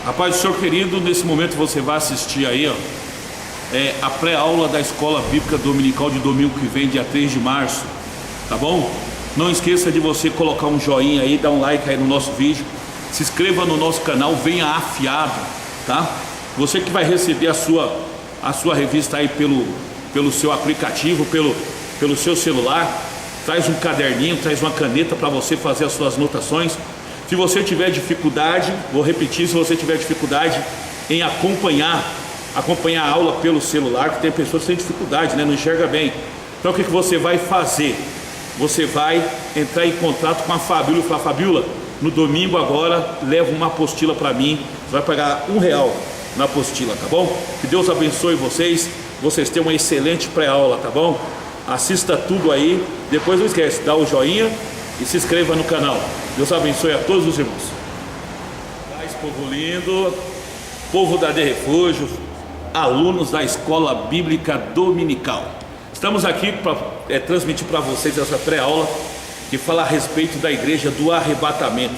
Rapaz, senhor querido, nesse momento você vai assistir aí, ó, a pré-aula da Escola Bíblica Dominical de domingo que vem, dia 3 de março, tá bom? Não esqueça de você colocar um joinha aí, dar um like aí no nosso vídeo, se inscreva no nosso canal, venha afiado, tá? Você que vai receber a sua revista aí pelo seu aplicativo, pelo seu celular, traz um caderninho, traz uma caneta para você fazer as suas anotações. Se você tiver dificuldade, vou repetir, se você tiver dificuldade em acompanhar a aula pelo celular, que tem pessoas que têm dificuldade, né? Não enxerga bem. Então o que você vai fazer? Você vai entrar em contato com a Fabíola e falar: Fabíola, no domingo agora leva uma apostila para mim, você vai pagar R$1 na apostila, tá bom? Que Deus abençoe vocês tenham uma excelente pré-aula, tá bom? Assista tudo aí, depois não esquece, dá o joinha e se inscreva no canal. Deus abençoe a todos os irmãos. Paz, povo lindo, povo da De Refúgio, alunos da Escola Bíblica Dominical. Estamos aqui para transmitir para vocês essa pré-aula que fala a respeito da igreja do arrebatamento.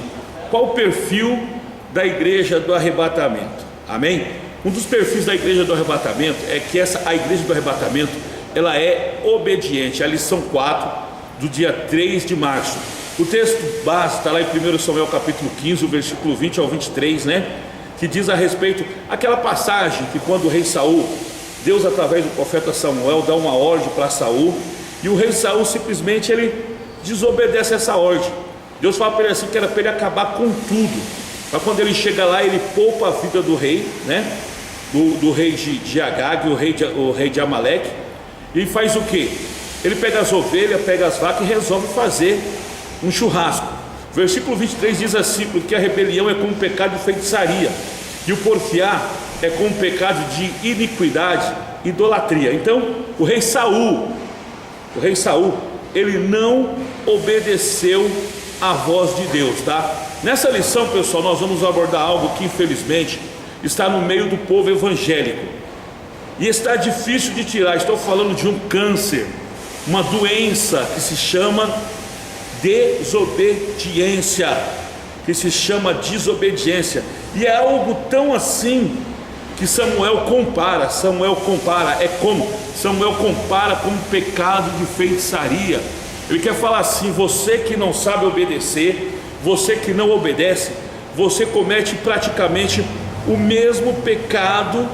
Qual o perfil da igreja do arrebatamento? Amém? Um dos perfis da igreja do arrebatamento é que a igreja do arrebatamento, ela é obediente. A lição 4 do dia 3 de março. O texto base está lá em 1 Samuel capítulo 15, o versículo 20 ao 23, né? Que diz a respeito, aquela passagem que quando o rei Saul, Deus através do profeta Samuel dá uma ordem para Saul, e o rei Saul simplesmente ele desobedece essa ordem. Deus fala para ele assim que era para ele acabar com tudo. Mas quando ele chega lá, ele poupa a vida do rei, né? Do rei de Agag, o rei de Amaleque. E faz o que? Ele pega as ovelhas, pega as vacas e resolve fazer um churrasco. Versículo 23 diz assim: porque a rebelião é como um pecado de feitiçaria, e o porfiar é como um pecado de iniquidade, idolatria. Então o rei Saul, ele não obedeceu a voz de Deus, tá? Nessa lição, pessoal, nós vamos abordar algo que infelizmente está no meio do povo evangélico e está difícil de tirar. Estou falando de um câncer, uma doença que se chama desobediência, e é algo tão assim que Samuel compara como pecado de feitiçaria. Ele quer falar assim: você que não sabe obedecer, você que não obedece, você comete praticamente o mesmo pecado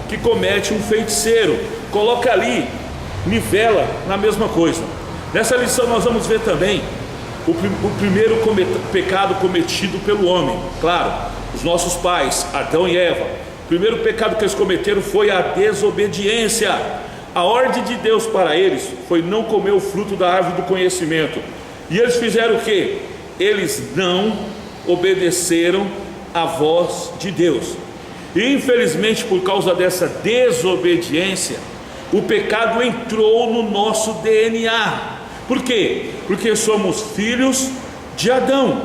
que comete um feiticeiro. Coloca ali, nivela na mesma coisa. Nessa lição nós vamos ver também o primeiro pecado cometido pelo homem. Claro, os nossos pais, Adão e Eva, o primeiro pecado que eles cometeram foi a desobediência. A ordem de Deus para eles foi não comer o fruto da árvore do conhecimento. E eles fizeram o quê? Eles não obedeceram a voz de Deus. E infelizmente, por causa dessa desobediência, o pecado entrou no nosso DNA. Por quê? Porque somos filhos de Adão,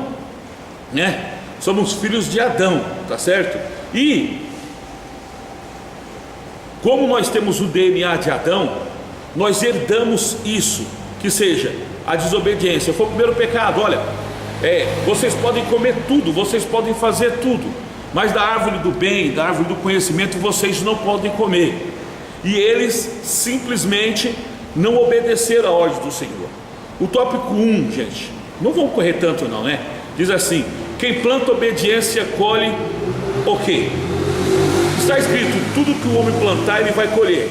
né? Somos filhos de Adão, tá certo? E como nós temos o DNA de Adão, nós herdamos isso, que seja a desobediência. Foi o primeiro pecado. Olha, vocês podem comer tudo, vocês podem fazer tudo, mas da árvore do bem, da árvore do conhecimento, vocês não podem comer. E eles simplesmente não obedeceram a ordem do Senhor. O tópico 1, gente, não vamos correr tanto não, né? Diz assim: quem planta obediência colhe o quê? Está escrito: tudo que o homem plantar ele vai colher.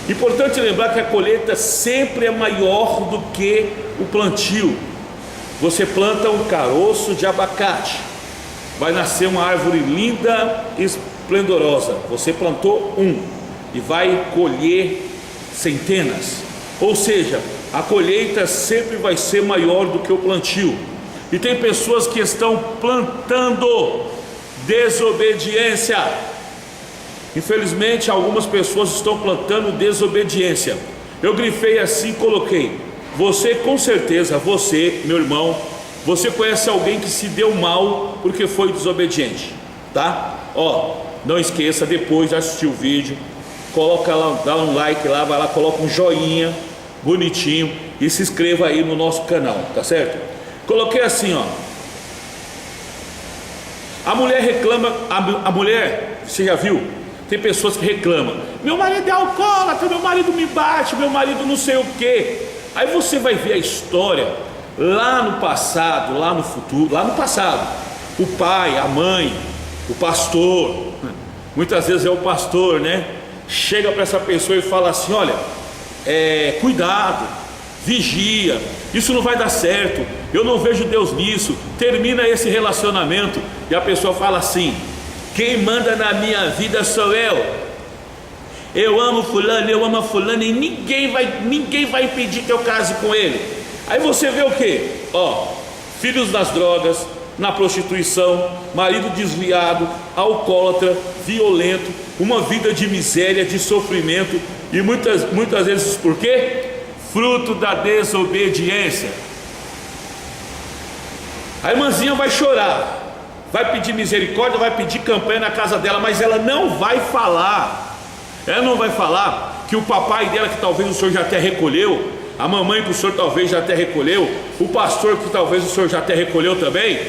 Importante lembrar que a colheita sempre é maior do que o plantio. Você planta um caroço de abacate, vai nascer uma árvore linda e esplendorosa. Você plantou um e vai colher centenas. Ou seja, a colheita sempre vai ser maior do que o plantio. E tem pessoas que estão plantando desobediência. Infelizmente, algumas pessoas estão plantando desobediência. Eu grifei assim, coloquei: você com certeza, você, meu irmão, você conhece alguém que se deu mal porque foi desobediente, tá? Não esqueça, depois de assistir o vídeo, coloca lá, dá um like lá, vai lá, coloca um joinha bonitinho e se inscreva aí no nosso canal, tá certo? Coloquei assim, A mulher reclama, a mulher, você já viu? Tem pessoas que reclamam: meu marido é alcoólatra, meu marido me bate, meu marido não sei o quê. Aí você vai ver a história lá no passado, lá no futuro, lá no passado. O pai, a mãe, o pastor, muitas vezes é o pastor, né? Chega para essa pessoa e fala assim: olha, cuidado, vigia, isso não vai dar certo, eu não vejo Deus nisso, termina esse relacionamento. E a pessoa fala assim: quem manda na minha vida sou eu amo fulano, eu amo a fulana, e ninguém vai impedir que eu case com ele. Aí você vê o que? Filhos nas drogas, na prostituição, marido desviado, alcoólatra, violento, uma vida de miséria, de sofrimento, e muitas vezes por quê? Fruto da desobediência. A irmãzinha vai chorar, vai pedir misericórdia, vai pedir campanha na casa dela, mas ela não vai falar que o papai dela, que talvez o senhor já até recolheu, a mamãe que o senhor talvez já até recolheu, o pastor que talvez o senhor já até recolheu também,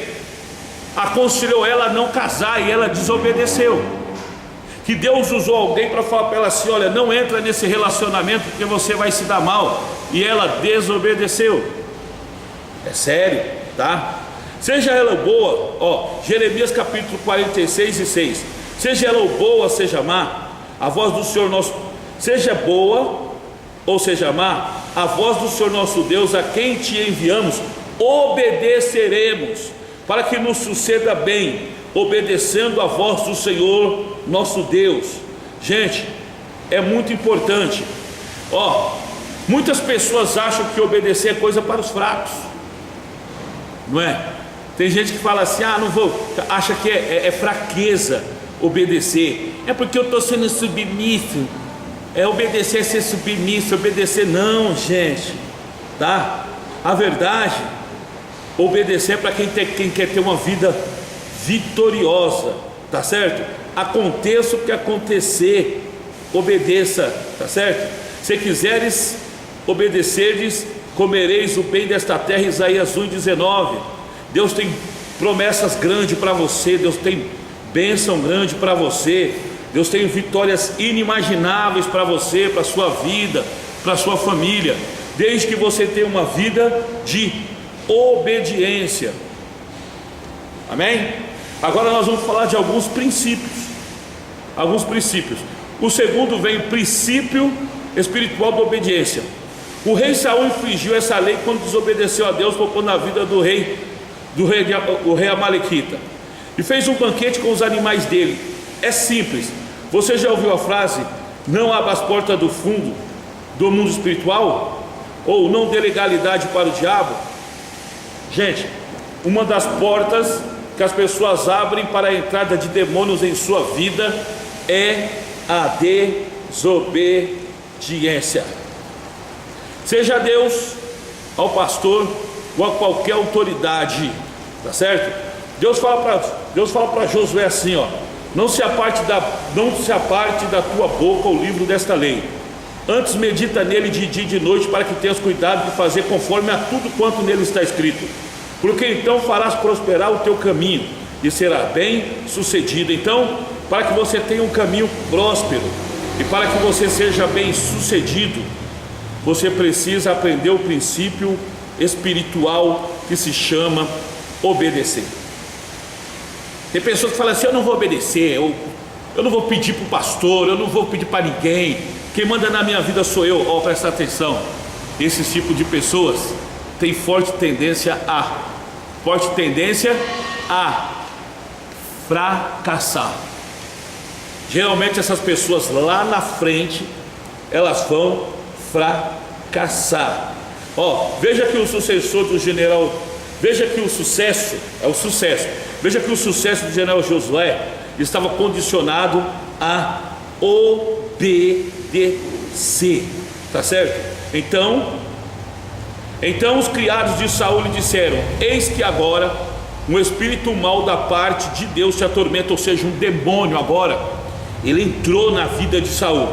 aconselhou ela a não casar e ela desobedeceu. Que Deus usou alguém para falar para ela assim: olha, não entra nesse relacionamento porque você vai se dar mal, e ela desobedeceu. É sério, tá? Seja ela boa, Jeremias capítulo 46 e 6, seja ela boa, seja má, a voz do Senhor nosso, seja boa ou seja má, a voz do Senhor nosso Deus, a quem te enviamos, obedeceremos, para que nos suceda bem, obedecendo a voz do Senhor nosso Deus. Gente, é muito importante. Muitas pessoas acham que obedecer é coisa para os fracos, não é? Tem gente que fala assim: não vou, acha que é fraqueza obedecer, é porque eu estou sendo submisso. Obedecer é ser submisso, obedecer não, gente, tá? A verdade, obedecer é para quem quer ter uma vida vitoriosa, tá certo? Aconteça o que acontecer, obedeça, tá certo? Se quiseres obedecerdes, comereis o bem desta terra. Isaías 1,19. Deus tem promessas grandes para você, Deus tem bênção grande para você, Deus tem vitórias inimagináveis para você, para a sua vida, para a sua família, desde que você tenha uma vida de obediência. Amém? Agora nós vamos falar de alguns princípios. O segundo vem o princípio espiritual da obediência. O rei Saul infringiu essa lei quando desobedeceu a Deus, poupando na vida do rei Amalequita, e fez um banquete com os animais dele. É simples. Você já ouviu a frase: não abra as portas do fundo do mundo espiritual? Ou não dê legalidade para o diabo? Gente, uma das portas que as pessoas abrem para a entrada de demônios em sua vida é a desobediência. Seja a Deus, ao pastor ou a qualquer autoridade, tá certo? Deus fala para Josué assim: não se aparte da tua boca o livro desta lei, antes medita nele de dia e de noite, para que tenhas cuidado de fazer conforme a tudo quanto nele está escrito, porque então farás prosperar o teu caminho e será bem sucedido. Então, para que você tenha um caminho próspero e para que você seja bem sucedido, você precisa aprender o princípio espiritual que se chama obedecer. Tem pessoas que falam assim: eu não vou obedecer, eu não vou pedir para o pastor, eu não vou pedir para ninguém, quem manda na minha vida sou eu. Presta atenção, esse tipo de pessoas tem forte tendência a fracassar. Geralmente essas pessoas lá na frente, elas vão fracassar. Veja que o sucessor do general, veja que o sucesso do general Josué estava condicionado a obedecer, tá certo? Então os criados de Saul lhe disseram: eis que agora um espírito mau da parte de Deus te atormenta, ou seja, um demônio agora, ele entrou na vida de Saul,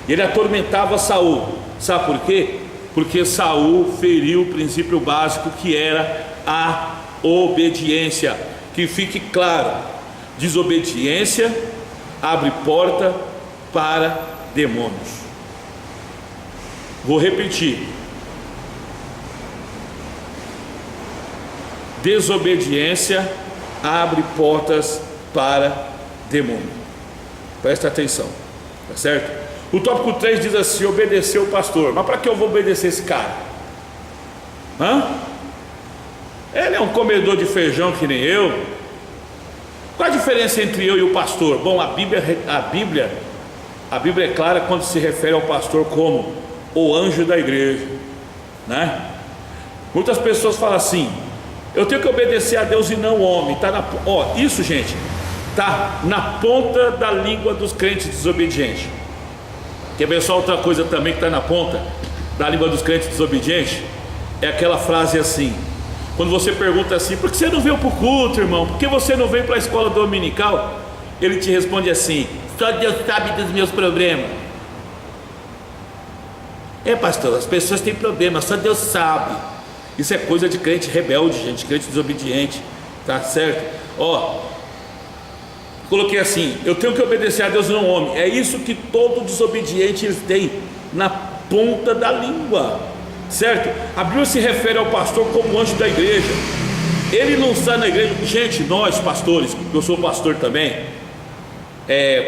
ele atormentava Saul. Sabe por quê? Porque Saul feriu o princípio básico, que era a obediência. Que fique claro: desobediência abre porta para demônios. Vou repetir: desobediência abre portas para demônio. Presta atenção, tá certo? O tópico 3 diz assim: obedecer o pastor. Mas para que eu vou obedecer esse cara? Ele é um comedor de feijão que nem eu. Qual a diferença entre eu e o pastor? Bom, a Bíblia é clara quando se refere ao pastor como o anjo da igreja, né? Muitas pessoas falam assim: eu tenho que obedecer a Deus e não ao homem. Isso, gente, tá na ponta da língua dos crentes desobedientes. Quer ver só outra coisa também que está na ponta da língua dos crentes desobedientes? É aquela frase assim, quando você pergunta assim: por que você não veio para o culto, irmão? Por que você não veio para a escola dominical? Ele te responde assim: só Deus sabe dos meus problemas. Pastor, as pessoas têm problemas, só Deus sabe. Isso é coisa de crente rebelde, gente, crente desobediente, tá certo? Coloquei assim: eu tenho que obedecer a Deus e não ao homem. É isso que todo desobediente eles têm na ponta da língua, certo? A Bíblia se refere ao pastor como anjo da igreja. Ele não está na igreja. Gente, nós pastores, eu sou pastor também,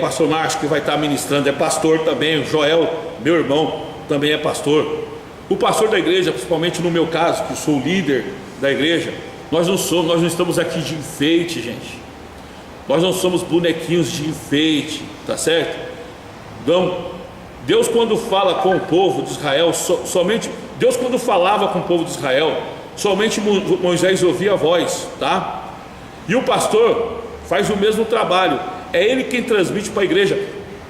pastor Márcio que vai estar ministrando é pastor também. O Joel, meu irmão, também é pastor. O pastor da igreja, principalmente no meu caso, que sou o líder da igreja, nós não estamos aqui de enfeite, gente. Nós não somos bonequinhos de enfeite, tá certo? Então, Deus quando fala com o povo de Israel, Deus quando falava com o povo de Israel, somente Moisés ouvia a voz, tá? E o pastor faz o mesmo trabalho. É ele quem transmite para a igreja.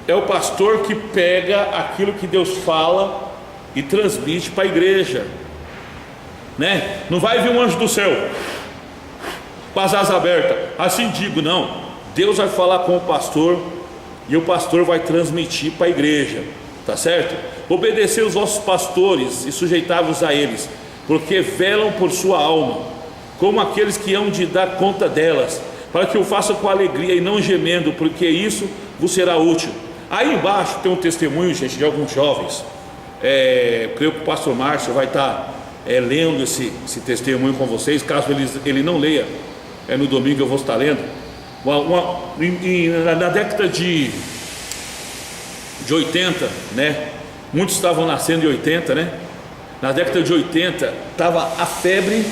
É o pastor que pega aquilo que Deus fala e transmite para a igreja, né? Não vai vir um anjo do céu com as asas abertas, assim digo, não. Deus vai falar com o pastor e o pastor vai transmitir para a igreja, tá certo? Obedecer os vossos pastores e sujeitai-vos a eles, porque velam por sua alma, como aqueles que hão de dar conta delas, para que o façam com alegria e não gemendo, porque isso vos será útil. Aí embaixo tem um testemunho, gente, de alguns jovens. Creio que o pastor Márcio vai estar lendo esse testemunho com vocês. Caso ele não leia, no domingo eu vou estar lendo. Na década de 80, né? Muitos estavam nascendo em 80, né? Na década de 80 estava a febre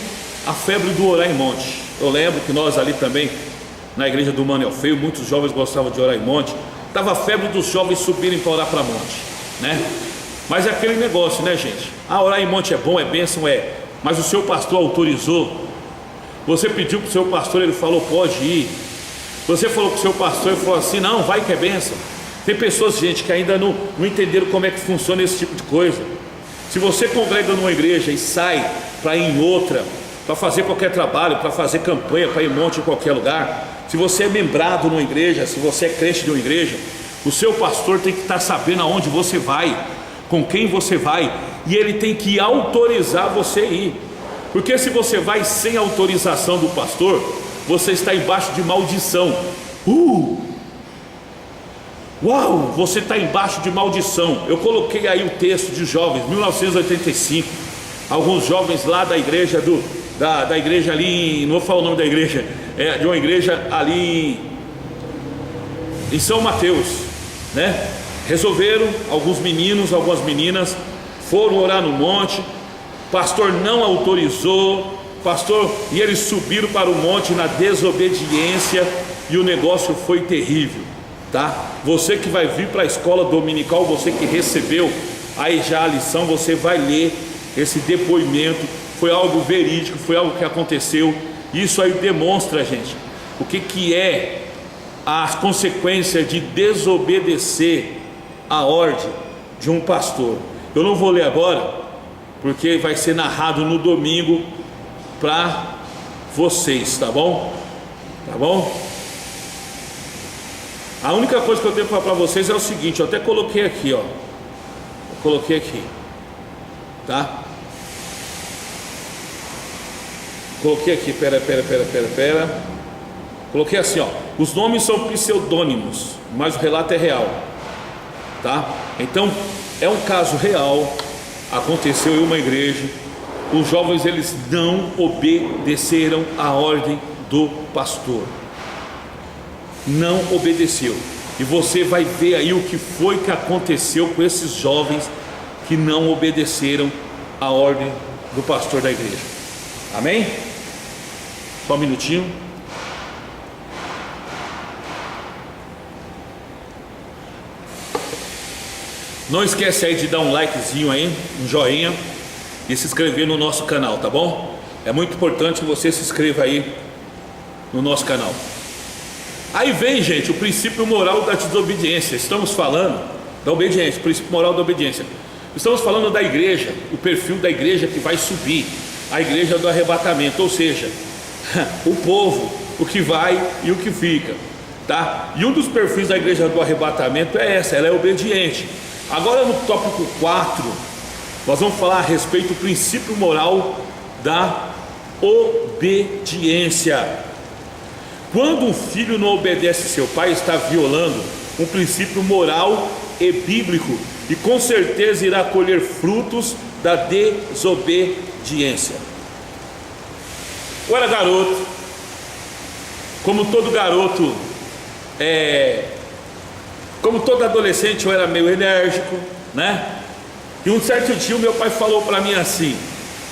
do orar em monte. Eu lembro que nós ali também, na igreja do Manuel Feio, muitos jovens gostavam de orar em monte. Estava a febre dos jovens subirem para orar para monte, né? Mas é aquele negócio, né, gente? Orar em monte é bom, é bênção, mas o seu pastor autorizou. Você pediu para o seu pastor, ele falou pode ir. Você falou para o seu pastor, ele falou assim, não, vai que é bênção. Tem pessoas, gente, que ainda não entenderam como é que funciona esse tipo de coisa. Se você congrega numa igreja e sai para ir em outra, para fazer qualquer trabalho, para fazer campanha, para ir em monte em qualquer lugar, se você é membrado numa igreja, se você é crente de uma igreja, o seu pastor tem que estar sabendo aonde você vai, com quem você vai, e ele tem que autorizar você ir. Porque se você vai sem autorização do pastor, você está embaixo de maldição. Uau, você está embaixo de maldição. Eu coloquei aí o texto de jovens, 1985. Alguns jovens lá da igreja da igreja ali, não vou falar o nome da igreja, de uma igreja ali em São Mateus, né? Resolveram, alguns meninos, algumas meninas foram orar no monte. Pastor não autorizou, e eles subiram para o monte na desobediência, e o negócio foi terrível, tá? Você que vai vir para a escola dominical, você que recebeu aí já a lição, você vai ler esse depoimento. Foi algo verídico, foi algo que aconteceu. Isso aí demonstra, gente, o que é as consequências de desobedecer a ordem de um pastor. Eu não vou ler agora, porque vai ser narrado no domingo para vocês, tá bom? Tá bom? A única coisa que eu tenho para falar para vocês é o seguinte, eu até coloquei aqui, tá? Coloquei aqui, pera. Coloquei assim, ó, os nomes são pseudônimos, mas o relato é real, tá? Então, é um caso real, aconteceu em uma igreja. Os jovens, eles não obedeceram a ordem do pastor, não obedeceu. E você vai ver aí o que foi que aconteceu com esses jovens que não obedeceram a ordem do pastor da igreja. Amém? Só um minutinho. Não esquece aí de dar um likezinho aí, um joinha, e se inscrever no nosso canal, tá bom? É muito importante que você se inscreva aí no nosso canal. Aí vem, gente, o princípio moral da desobediência. Estamos falando da obediência, o princípio moral da obediência. Estamos falando da igreja, o perfil da igreja que vai subir, a igreja do arrebatamento, ou seja, o povo, o que vai e o que fica, tá? E um dos perfis da igreja do arrebatamento é essa, ela é obediente. Agora no tópico 4, nós vamos falar a respeito do princípio moral da obediência. Quando um filho não obedece seu pai, está violando um princípio moral e bíblico, e com certeza irá colher frutos da desobediência. Eu era garoto, como todo garoto, como todo adolescente, eu era meio enérgico, né? E um certo dia o meu pai falou para mim assim,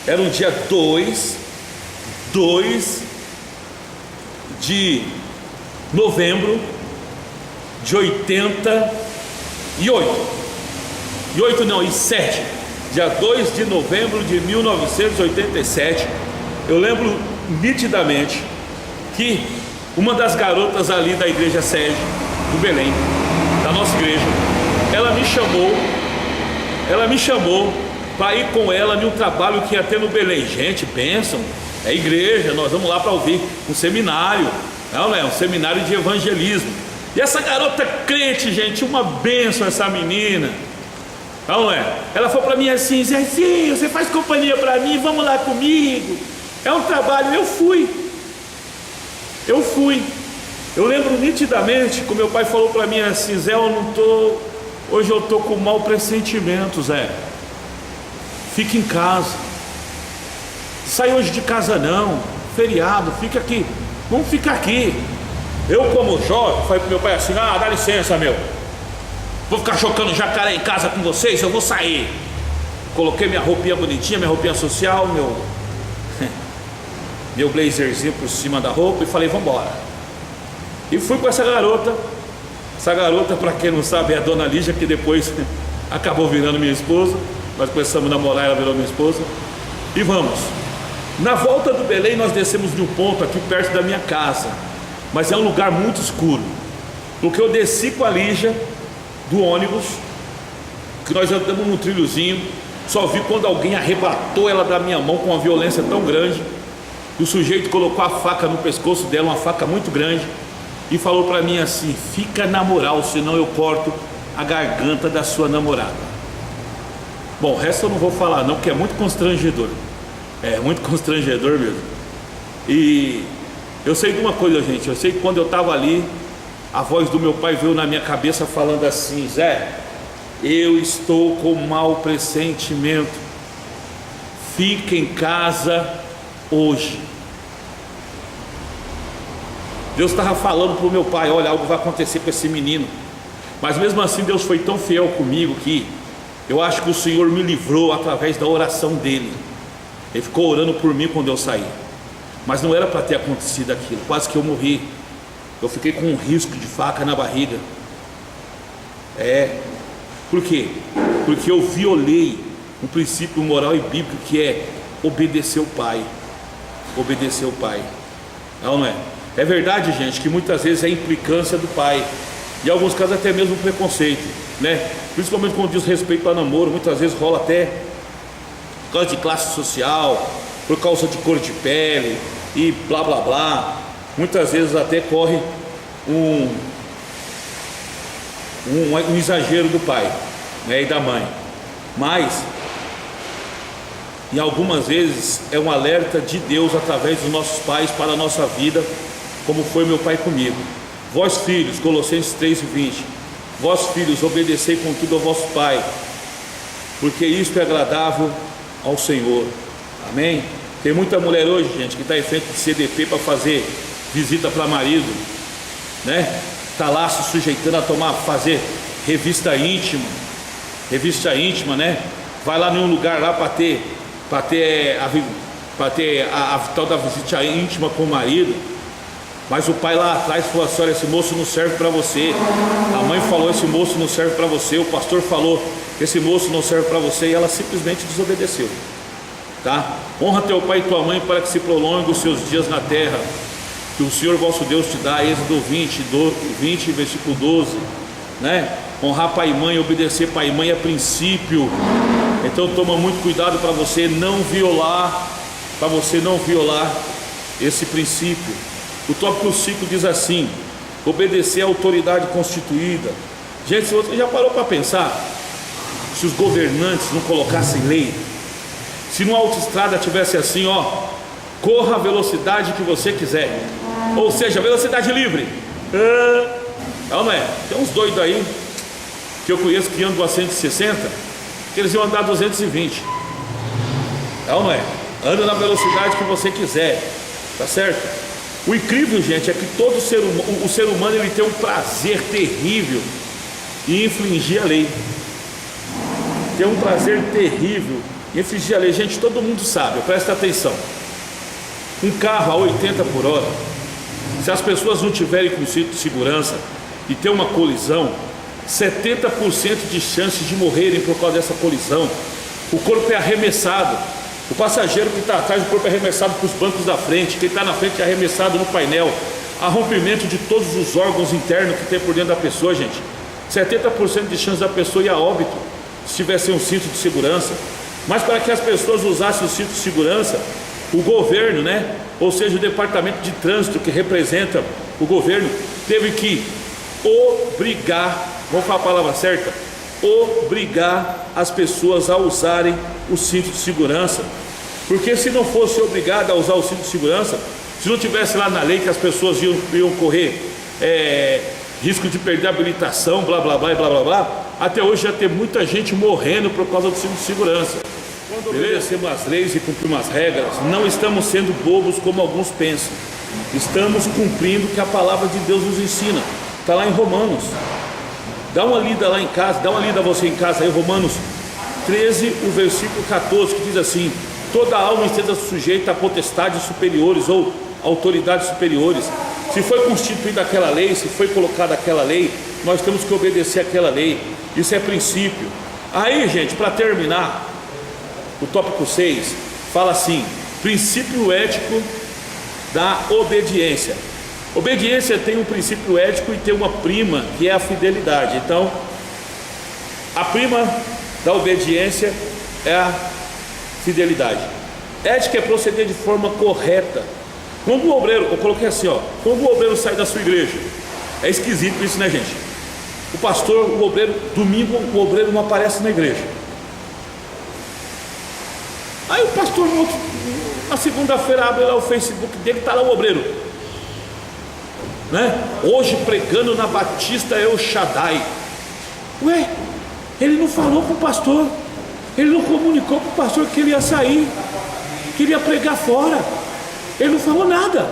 era um dia 2 de novembro de 87, dia 2 de novembro de 1987, eu lembro nitidamente que uma das garotas ali da igreja sede do Belém, da nossa igreja, ela me chamou para ir com ela em um trabalho que ia ter no Belém. Gente, bênção, é igreja, nós vamos lá para ouvir um seminário, não é? Um seminário de evangelismo. E essa garota crente, gente, uma bênção essa menina, não é? Ela falou para mim assim, Zezinho, você faz companhia para mim, vamos lá comigo, é um trabalho. Eu fui. Eu lembro nitidamente que o meu pai falou para mim assim, Zé, hoje eu estou com mau pressentimento, Zé, fica em casa, sai hoje de casa não, feriado, fica aqui, vamos ficar aqui. Eu, como jovem, falei pro meu pai assim, dá licença, meu, vou ficar chocando jacaré em casa com vocês, eu vou sair. Coloquei minha roupinha bonitinha, minha roupinha social, meu blazerzinho por cima da roupa e falei, vamos embora. E fui com essa garota. Essa garota, para quem não sabe, é a dona Lígia, que depois acabou virando minha esposa. Nós começamos a namorar, ela virou minha esposa. E vamos. Na volta do Belém, nós descemos de um ponto aqui perto da minha casa, mas é um lugar muito escuro. Porque eu desci com a Lígia do ônibus, que nós andamos num trilhozinho. Só vi quando alguém arrebatou ela da minha mão com uma violência tão grande. O sujeito colocou a faca no pescoço dela, uma faca muito grande, e falou para mim assim, fica na moral, senão eu corto a garganta da sua namorada. Bom, o resto eu não vou falar não, porque é muito constrangedor. É muito constrangedor mesmo. E eu sei de uma coisa, gente, eu sei que quando eu estava ali, a voz do meu pai veio na minha cabeça falando assim, Zé, eu estou com mau pressentimento, fica em casa hoje. Deus estava falando para o meu pai, olha, algo vai acontecer com esse menino. Mas mesmo assim Deus foi tão fiel comigo que eu acho que o Senhor me livrou através da oração dele. Ele ficou orando por mim quando eu saí. Mas não era para ter acontecido aquilo, quase que eu morri. Eu fiquei com um risco de faca na barriga. Por quê? Porque eu violei um princípio moral e bíblico, que é obedecer o pai. Obedecer o pai. Não é? É verdade, gente, que muitas vezes é implicância do pai, e em alguns casos até mesmo preconceito, né? Principalmente quando diz respeito ao namoro, muitas vezes rola até por causa de classe social, por causa de cor de pele e blá blá blá. Muitas vezes até corre um exagero do pai, né, e da mãe. Mas em algumas vezes é um alerta de Deus através dos nossos pais para a nossa vida, como foi meu Pai comigo. Vós filhos, Colossenses 3:20, vós filhos, obedecei com tudo ao vosso Pai, porque isto é agradável ao Senhor. Amém? Tem muita mulher hoje, gente, que está em frente de CDP para fazer visita para marido, né? Está lá se sujeitando a fazer revista íntima, né? Vai lá em um lugar lá para ter a tal da visita íntima com o marido. Mas o pai lá atrás falou assim: olha, esse moço não serve para você. A mãe falou: esse moço não serve para você. O pastor falou: esse moço não serve para você. E ela simplesmente desobedeceu, tá? Honra teu pai e tua mãe para que se prolongue os seus dias na terra, que o Senhor vosso Deus te dá. Êxodo 20, versículo 12, né? Honrar pai e mãe, obedecer pai e mãe é princípio. Então toma muito cuidado para você não violar esse princípio. O tópico 5 diz assim: obedecer à autoridade constituída. Gente, se você já parou para pensar, se os governantes não colocassem lei, se numa autoestrada tivesse assim, ó, corra a velocidade que você quiser, ou seja, velocidade livre, não é? Tem uns doidos aí que eu conheço que andam a 160, que eles iam andar a 220, não é? Anda na velocidade que você quiser, tá certo? O incrível, gente, é que todo o ser humano ele tem um prazer terrível em infringir a lei. Tem um prazer terrível em infringir a lei. Gente, todo mundo sabe, presta atenção. Um carro a 80 por hora, se as pessoas não tiverem com cinto de segurança e ter uma colisão, 70% de chances de morrerem por causa dessa colisão. O corpo é arremessado. O passageiro que está atrás, o corpo é arremessado para os bancos da frente. Quem está na frente é arremessado no painel. Há rompimento de todos os órgãos internos que tem por dentro da pessoa, gente. 70% de chance da pessoa ir a óbito se tivesse um cinto de segurança. Mas para que as pessoas usassem o cinto de segurança, o governo, né? Ou seja, o departamento de trânsito que representa o governo, teve que obrigar, vamos falar a palavra certa, obrigar as pessoas a usarem o cinto de segurança. Porque se não fosse obrigado a usar o cinto de segurança, se não tivesse lá na lei que as pessoas iam correr risco de perder a habilitação, blá blá blá e blá blá blá, até hoje já tem muita gente morrendo por causa do cinto de segurança. Quando obedecemos as leis e cumprimos as regras, não estamos sendo bobos como alguns pensam. Estamos cumprindo o que a palavra de Deus nos ensina. Está lá em Romanos. Dá uma lida lá em casa, dá uma lida você em casa aí, Romanos 13, o versículo 14, que diz assim: toda alma esteja sujeita a potestades superiores ou autoridades superiores. Se foi constituída aquela lei, se foi colocada aquela lei, nós temos que obedecer aquela lei. Isso é princípio. Aí, gente, para terminar, o tópico 6 fala assim: princípio ético da obediência. Obediência tem um princípio ético e tem uma prima, que é a fidelidade. Então, a prima da obediência é a fidelidade. Ética é proceder de forma correta. Quando o obreiro, eu coloquei assim, ó, quando o obreiro sai da sua igreja, é esquisito isso, né, gente? O pastor, o obreiro, domingo o obreiro não aparece na igreja. Aí o pastor, na segunda-feira, abre lá o Facebook dele, está lá o obreiro, né? Hoje pregando na Batista El Shaddai. Ué, ele não falou para o pastor, ele não comunicou para o pastor que ele ia sair, que ele ia pregar fora, ele não falou nada.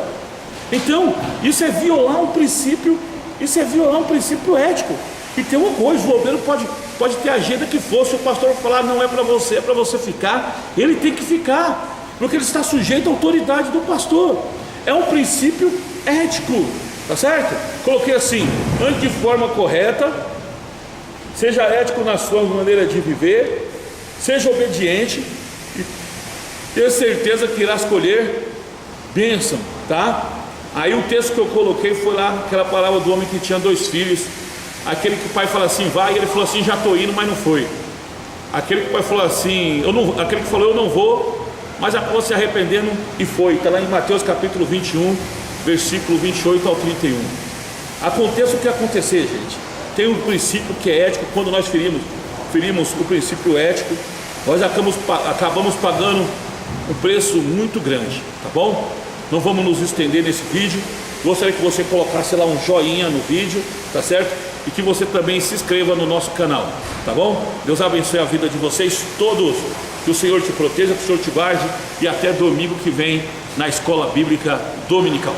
Então, isso é violar um princípio, isso é violar um princípio ético. E tem uma coisa: o obreiro pode ter a agenda que for, se o pastor falar não é para você, é para você ficar, ele tem que ficar, porque ele está sujeito à autoridade do pastor. É um princípio ético, tá certo? Coloquei assim: ande de forma correta, seja ético na sua maneira de viver, seja obediente e tenha certeza que irá escolher bênção, tá? Aí o texto que eu coloquei foi lá, aquela parábola do homem que tinha 2 filhos. Aquele que o pai fala assim, vai, e ele falou assim, já estou indo, mas não foi. Aquele que o pai falou assim, aquele que falou, eu não vou, mas acabou se arrependendo e foi. Está lá em Mateus capítulo 21, versículo 28 ao 31. Aconteça o que acontecer, gente, tem um princípio que é ético. Quando nós ferimos o princípio ético, nós acabamos pagando um preço muito grande, tá bom? Não vamos nos estender nesse vídeo. Gostaria que você colocasse lá um joinha no vídeo, tá certo? E que você também se inscreva no nosso canal, tá bom? Deus abençoe a vida de vocês todos, que o Senhor te proteja, que o Senhor te guarde, e até domingo que vem na Escola Bíblica Dominical.